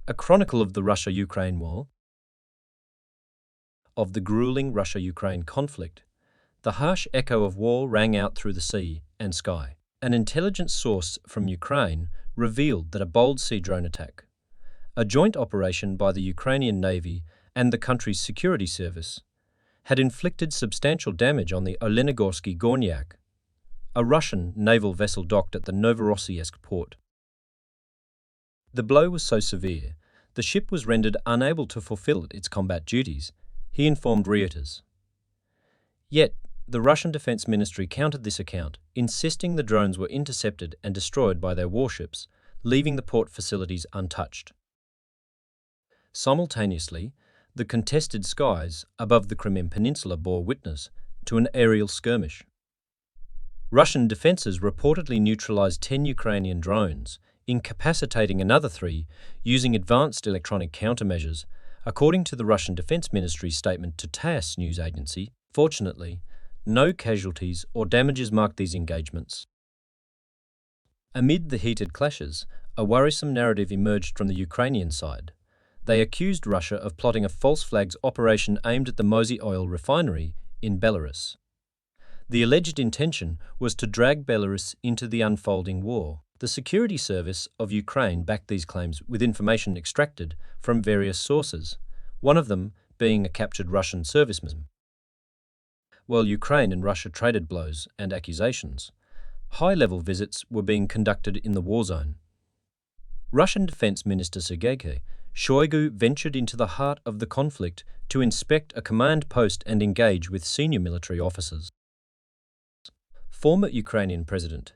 A chronicle of the Russia-Ukraine war, of the grueling Russia-Ukraine conflict. The harsh echo of war rang out through the sea and sky. An intelligence source from Ukraine revealed that a bold sea drone attack, a joint operation by the Ukrainian Navy and the country's security service, had inflicted substantial damage on the Olenigorsky Gornyak, a Russian naval vessel docked at the Novorossiysk port. The blow was so severe, the ship was rendered unable to fulfill its combat duties, he informed Reuters. Yet, the Russian Defense Ministry countered this account, insisting the drones were intercepted and destroyed by their warships, leaving the port facilities untouched. Simultaneously, the contested skies above the Crimean Peninsula bore witness to an aerial skirmish. Russian defences reportedly neutralized 10 Ukrainian drones, incapacitating another 3 using advanced electronic countermeasures, according to the Russian Defense Ministry's statement to TASS news agency. Fortunately, no casualties or damages marked these engagements. Amid the heated clashes, a worrisome narrative emerged from the Ukrainian side. They accused Russia of plotting a false flags operation aimed at the Mozy oil refinery in Belarus. The alleged intention was to drag Belarus into the unfolding war. The security service of Ukraine backed these claims with information extracted from various sources, one of them being a captured Russian serviceman. While Ukraine and Russia traded blows and accusations, high-level visits were being conducted in the war zone. Russian Defense Minister Sergei Shoigu ventured into the heart of the conflict to inspect a command post and engage with senior military officers. Former Ukrainian President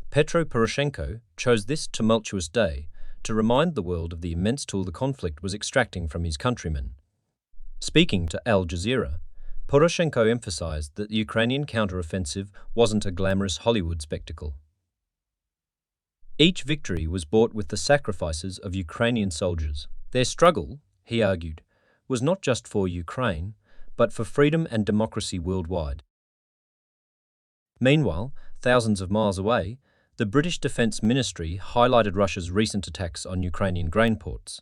Petro Poroshenko chose this tumultuous day to remind the world of the immense toll the conflict was extracting from his countrymen. Speaking to Al Jazeera, Poroshenko emphasized that the Ukrainian counteroffensive wasn't a glamorous Hollywood spectacle. Each victory was bought with the sacrifices of Ukrainian soldiers. Their struggle, he argued, was not just for Ukraine, but for freedom and democracy worldwide. Meanwhile, thousands of miles away, the British Defense Ministry highlighted Russia's recent attacks on Ukrainian grain ports.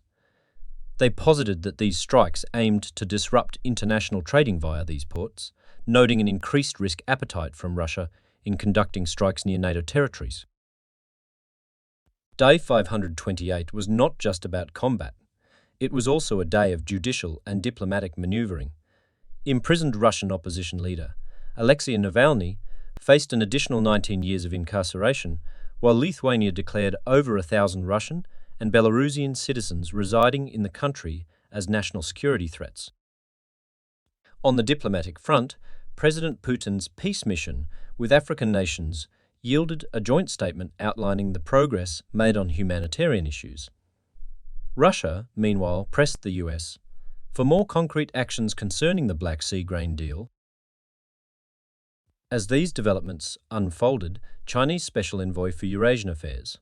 They posited that these strikes aimed to disrupt international trading via these ports, noting an increased risk appetite from Russia in conducting strikes near NATO territories. Day 528 was not just about combat. It was also a day of judicial and diplomatic maneuvering. Imprisoned Russian opposition leader Alexei Navalny faced an additional 19 years of incarceration, while Lithuania declared over 1,000 Russian and Belarusian citizens residing in the country as national security threats. On the diplomatic front, President Putin's peace mission with African nations yielded a joint statement outlining the progress made on humanitarian issues. Russia, meanwhile, pressed the US for more concrete actions concerning the Black Sea grain deal. As these developments unfolded, Chinese Special Envoy for Eurasian Affairs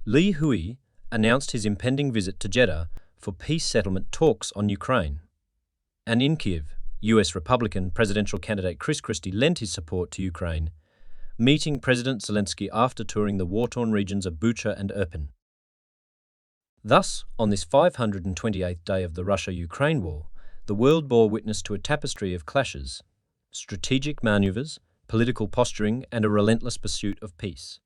Li Hui announced his impending visit to Jeddah for peace settlement talks on Ukraine. And in Kiev, US Republican presidential candidate Chris Christie lent his support to Ukraine, meeting President Zelensky after touring the war-torn regions of Bucha and Irpin. Thus, on this 528th day of the Russia-Ukraine war, the world bore witness to a tapestry of clashes, strategic maneuvers, political posturing, and a relentless pursuit of peace.